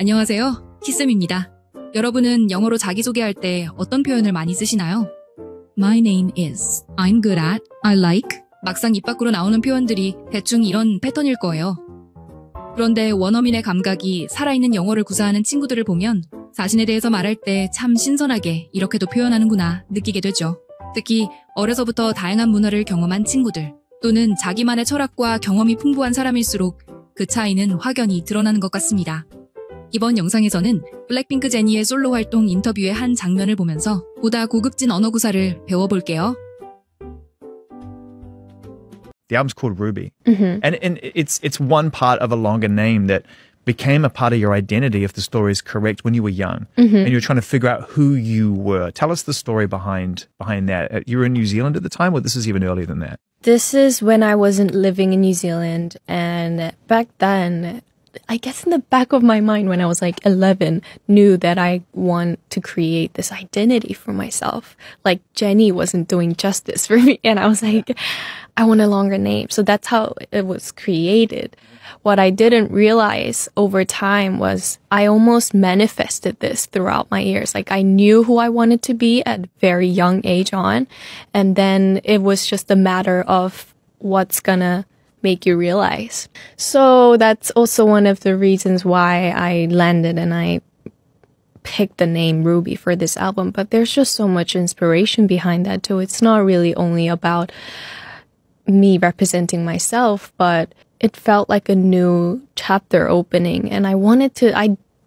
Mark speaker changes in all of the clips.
Speaker 1: 안녕하세요. 키쌤입니다. 여러분은 영어로 자기소개할 때 어떤 표현을 많이 쓰시나요? My name is, I'm good at, I like. 막상 입 밖으로 나오는 표현들이 대충 이런 패턴일 거예요. 그런데 원어민의 감각이 살아있는 영어를 구사하는 친구들을 보면 자신에 대해서 말할 때 참 신선하게 이렇게도 표현하는구나 느끼게 되죠. 특히 어려서부터 다양한 문화를 경험한 친구들 또는 자기만의 철학과 경험이 풍부한 사람일수록 그 차이는 확연히 드러나는 것 같습니다. 이번 영상에서는 블랙핑크 제니의 솔로 활동 인터뷰의 한 장면을 보면서 보다 고급진 언어 구사를 배워볼게요.
Speaker 2: The album's called Ruby. And it's one part of a longer name that became a part of your identity, if the story is correct, when you were young. And you were trying to figure out who you were. Tell us the story behind that. You were in New Zealand at the time, or this is even earlier than that?
Speaker 3: This is when I wasn't living in New Zealand, and back then, I guess in the back of my mind when I was like 11, knew that I want to create this identity for myself. Like Jenny wasn't doing justice for me, and I was like, I want a longer name. So that's how it was created. What I didn't realize over time was I almost manifested this throughout my years. Like I knew who I wanted to be at a very young age on, and then it was just a matter of what's gonna make you realize. So that's also one of the reasons why I landed and I picked the name Ruby for this album. But there's just so much inspiration behind that too. It's not really only about me representing myself, but it felt like a new chapter opening. And I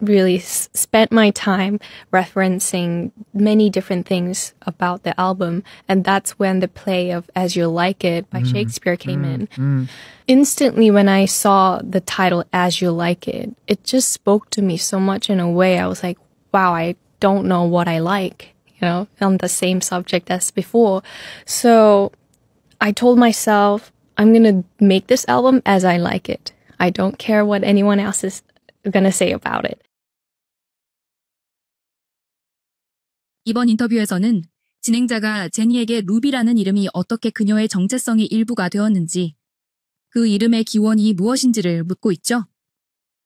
Speaker 3: really spent my time referencing many different things about the album. And that's when the play of As You Like It by Shakespeare came in. Instantly, when I saw the title As You Like It, it just spoke to me so much in a way. I was like, wow, I don't know what I like, on the same subject as before. So I told myself, I'm going to make this album as I like it. I don't care what anyone else is going to say about it.
Speaker 1: 이번 인터뷰에서는 진행자가 제니에게 루비라는 이름이 어떻게 그녀의 정체성의 일부가 되었는지, 그 이름의 기원이 무엇인지를 묻고 있죠.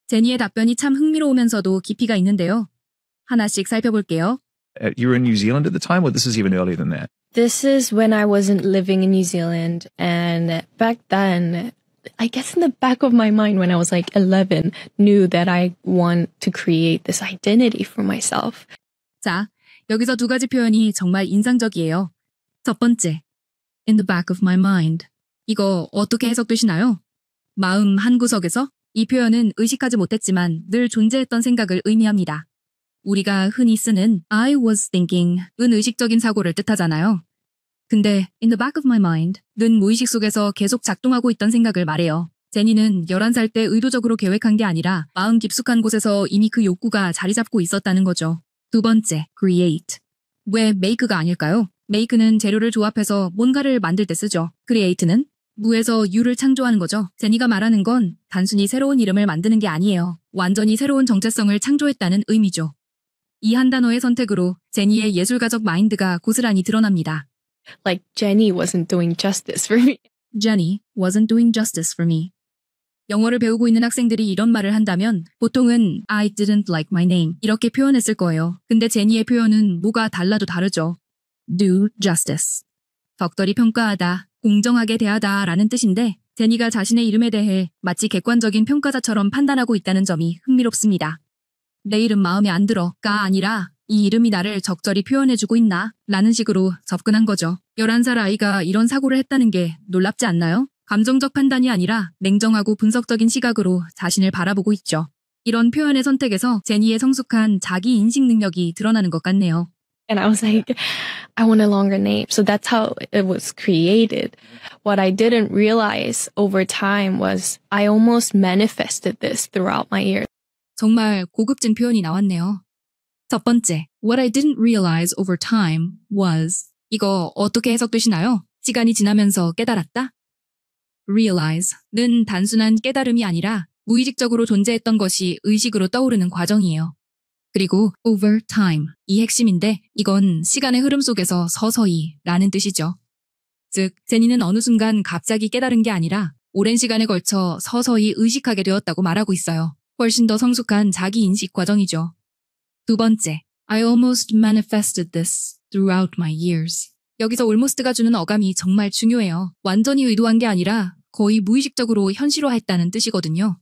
Speaker 1: 제니의 답변이 참 흥미로우면서도 깊이가 있는데요. 하나씩 살펴볼게요.
Speaker 2: You were in New Zealand at the time, or this is even earlier than that?
Speaker 3: This is when I wasn't living in New Zealand, and back then, I guess in the back of my mind when I was like 11, knew that I want to create this identity for myself.
Speaker 1: 자, 여기서 두 가지 표현이 정말 인상적이에요. 첫 번째, in the back of my mind. 이거 어떻게 해석되시나요? 마음 한구석에서? 이 표현은 의식하지 못했지만 늘 존재했던 생각을 의미합니다. 우리가 흔히 쓰는 I was thinking 은 의식적인 사고를 뜻하잖아요. 근데 in the back of my mind 는 무의식 속에서 계속 작동하고 있던 생각을 말해요. 제니는 11살 때 의도적으로 계획한 게 아니라 마음 깊숙한 곳에서 이미 그 욕구가 자리 잡고 있었다는 거죠. 두 번째, create. 왜 make가 아닐까요? make는 재료를 조합해서 뭔가를 만들 때 쓰죠. create는 무에서 유를 창조하는 거죠. 제니가 말하는 건 단순히 새로운 이름을 만드는 게 아니에요. 완전히 새로운 정체성을 창조했다는 의미죠. 이 한 단어의 선택으로 제니의 예술가적 마인드가 고스란히 드러납니다.
Speaker 3: Like Jenny wasn't doing justice for me.
Speaker 1: Jenny wasn't doing justice for me. 영어를 배우고 있는 학생들이 이런 말을 한다면 보통은 I didn't like my name 이렇게 표현했을 거예요. 근데 제니의 표현은 뭐가 달라도 다르죠. Do justice. 덕더리 평가하다, 공정하게 대하다 라는 뜻인데 제니가 자신의 이름에 대해 마치 객관적인 평가자처럼 판단하고 있다는 점이 흥미롭습니다. 내 이름 마음에 안 들어가 아니라 이 이름이 나를 적절히 표현해주고 있나? 라는 식으로 접근한 거죠. 11살 아이가 이런 사고를 했다는 게 놀랍지 않나요? 감정적 판단이 아니라 냉정하고 분석적인 시각으로 자신을 바라보고 있죠. 이런 표현의 선택에서 제니의 성숙한 자기 인식 능력이 드러나는 것 같네요.
Speaker 3: And I was like, I want a longer name. So that's how it was created. What I didn't realize over time was I almost manifested this throughout my years.
Speaker 1: 정말 고급진 표현이 나왔네요. 첫 번째, what I didn't realize over time was. 이거 어떻게 해석되시나요? 시간이 지나면서 깨달았다? realize는 단순한 깨달음이 아니라 무의식적으로 존재했던 것이 의식으로 떠오르는 과정이에요. 그리고 over time, 이 핵심인데 이건 시간의 흐름 속에서 서서히 라는 뜻이죠. 즉, 제니는 어느 순간 갑자기 깨달은 게 아니라 오랜 시간에 걸쳐 서서히 의식하게 되었다고 말하고 있어요. 훨씬 더 성숙한 자기 인식 과정이죠. 두 번째, I almost manifested this throughout my years. 여기서 almost가 주는 어감이 정말 중요해요. 완전히 의도한 게 아니라 거의 무의식적으로 현실화했다는 뜻이거든요.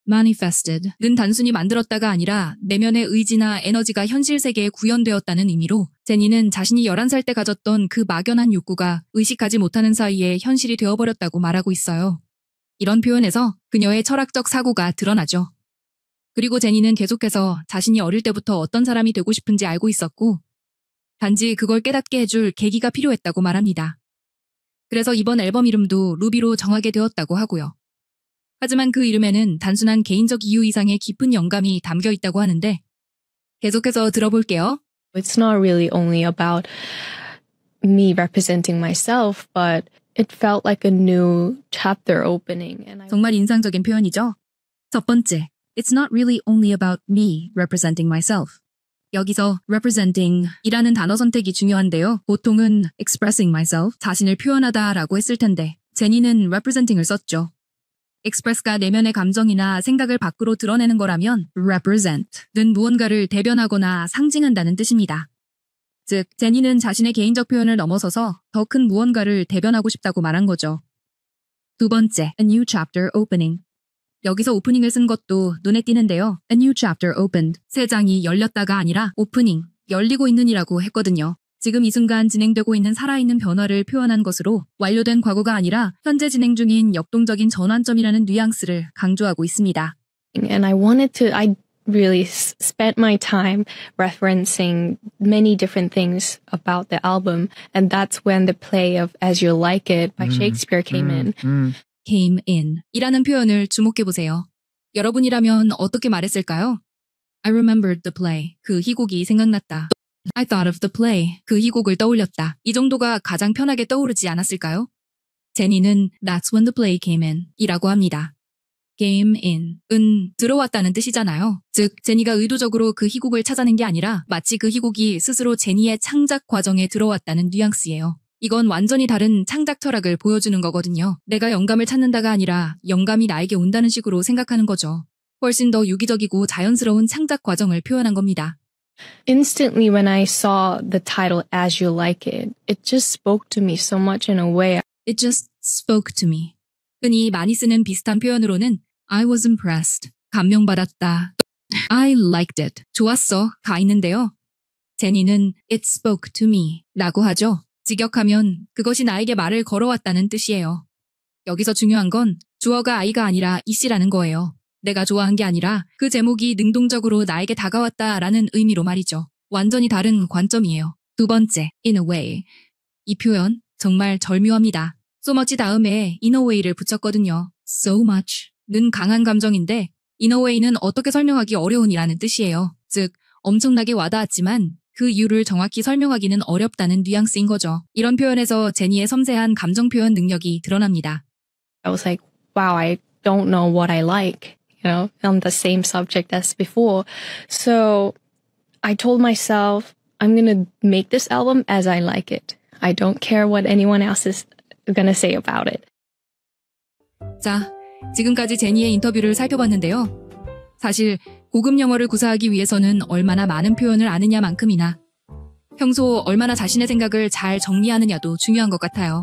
Speaker 1: manifested는 단순히 만들었다가 아니라 내면의 의지나 에너지가 현실 세계에 구현되었다는 의미로 제니는 자신이 11살 때 가졌던 그 막연한 욕구가 의식하지 못하는 사이에 현실이 되어버렸다고 말하고 있어요. 이런 표현에서 그녀의 철학적 사고가 드러나죠. 그리고 제니는 계속해서 자신이 어릴 때부터 어떤 사람이 되고 싶은지 알고 있었고 단지 그걸 깨닫게 해줄 계기가 필요했다고 말합니다. 그래서 이번 앨범 이름도 루비로 정하게 되었다고 하고요. 하지만 그 이름에는 단순한 개인적 이유 이상의 깊은 영감이 담겨 있다고 하는데 계속해서 들어볼게요.
Speaker 3: It's not really only about me representing myself, but it felt like a new chapter opening.
Speaker 1: 정말 인상적인 표현이죠. 첫 번째, It's not really only about me representing myself. 여기서 representing 이라는 단어 선택이 중요한데요. 보통은 expressing myself, 자신을 표현하다 라고 했을 텐데 제니는 representing을 썼죠. express가 내면의 감정이나 생각을 밖으로 드러내는 거라면 represent는 무언가를 대변하거나 상징한다는 뜻입니다. 즉, 제니는 자신의 개인적 표현을 넘어서서 더 큰 무언가를 대변하고 싶다고 말한 거죠. 두 번째, a new chapter opening. 여기서 오프닝을 쓴 것도 눈에 띄는데요. A new chapter opened. 새 장이 열렸다가 아니라 오프닝, 열리고 있는이라고 했거든요. 지금 이 순간 진행되고 있는 살아있는 변화를 표현한 것으로 완료된 과거가 아니라 현재 진행 중인 역동적인 전환점이라는 뉘앙스를 강조하고 있습니다.
Speaker 3: And I really spent my time referencing many different things about the album. And that's when the play of As You Like It by Shakespeare came in.
Speaker 1: came in 이라는 표현을 주목해보세요. 여러분이라면 어떻게 말했을까요? I remembered the play. 그 희곡이 생각났다. I thought of the play. 그 희곡을 떠올렸다. 이 정도가 가장 편하게 떠오르지 않았을까요? 제니는 That's when the play came in 이라고 합니다. came in 은 들어왔다는 뜻이잖아요. 즉, 제니가 의도적으로 그 희곡을 찾아낸 게 아니라 마치 그 희곡이 스스로 제니의 창작 과정에 들어왔다는 뉘앙스예요. 이건 완전히 다른 창작 철학을 보여주는 거거든요. 내가 영감을 찾는다가 아니라 영감이 나에게 온다는 식으로 생각하는 거죠. 훨씬 더 유기적이고 자연스러운 창작 과정을 표현한 겁니다.
Speaker 3: Instantly when I saw the title As You Like It, it just spoke to me so much in a way.
Speaker 1: It just spoke to me. 흔히 많이 쓰는 비슷한 표현으로는 I was impressed. 감명받았다. I liked it. 좋았어. 가 있는데요. 제니는 It spoke to me 라고 하죠. 직역하면 그것이 나에게 말을 걸어왔다는 뜻이에요. 여기서 중요한 건 주어가 I가 아니라 이씨라는 거예요. 내가 좋아한 게 아니라 그 제목이 능동적으로 나에게 다가왔다라는 의미로 말이죠. 완전히 다른 관점이에요. 두 번째, in a way. 이 표현 정말 절묘합니다. so much 다음에 in a way를 붙였거든요. so much는 강한 감정인데 in a way는 어떻게 설명하기 어려운이라는 뜻이에요. 즉, 엄청나게 와닿았지만 그 이유를 정확히 설명하기는 어렵다는 뉘앙스인 거죠. 이런 표현에서 제니의 섬세한 감정 표현 능력이 드러납니다.
Speaker 3: I was like, wow, I don't know what I like, on the same subject as before. So I told myself, I'm going to make this album as I like it. I don't care what anyone else is going to say about it.
Speaker 1: 자, 지금까지 제니의 인터뷰를 살펴봤는데요. 사실 고급 영어를 구사하기 위해서는 얼마나 많은 표현을 아느냐만큼이나 평소 얼마나 자신의 생각을 잘 정리하느냐도 중요한 것 같아요.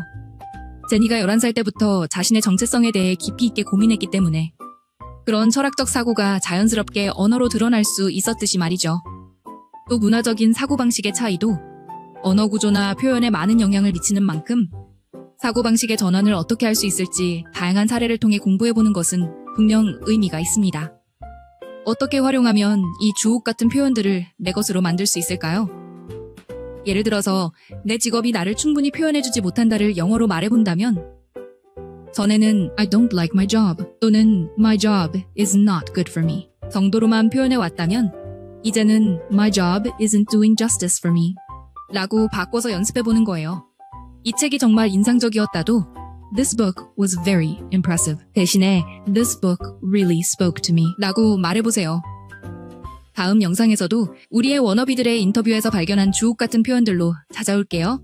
Speaker 1: 제니가 11살 때부터 자신의 정체성에 대해 깊이 있게 고민했기 때문에 그런 철학적 사고가 자연스럽게 언어로 드러날 수 있었듯이 말이죠. 또 문화적인 사고방식의 차이도 언어 구조나 표현에 많은 영향을 미치는 만큼 사고방식의 전환을 어떻게 할 수 있을지 다양한 사례를 통해 공부해보는 것은 분명 의미가 있습니다. 어떻게 활용하면 이 주옥 같은 표현들을 내 것으로 만들 수 있을까요? 예를 들어서 내 직업이 나를 충분히 표현해주지 못한다를 영어로 말해본다면 전에는 I don't like my job 또는 My job is not good for me 정도로만 표현해왔다면 이제는 My job isn't doing justice for me 라고 바꿔서 연습해보는 거예요. 이 책이 정말 인상적이었다도 This book was very impressive. 대신에 This book really spoke to me 라고 말해보세요. 다음 영상에서도 우리의 워너비들의 인터뷰에서 발견한 주옥 같은 표현들로 찾아올게요.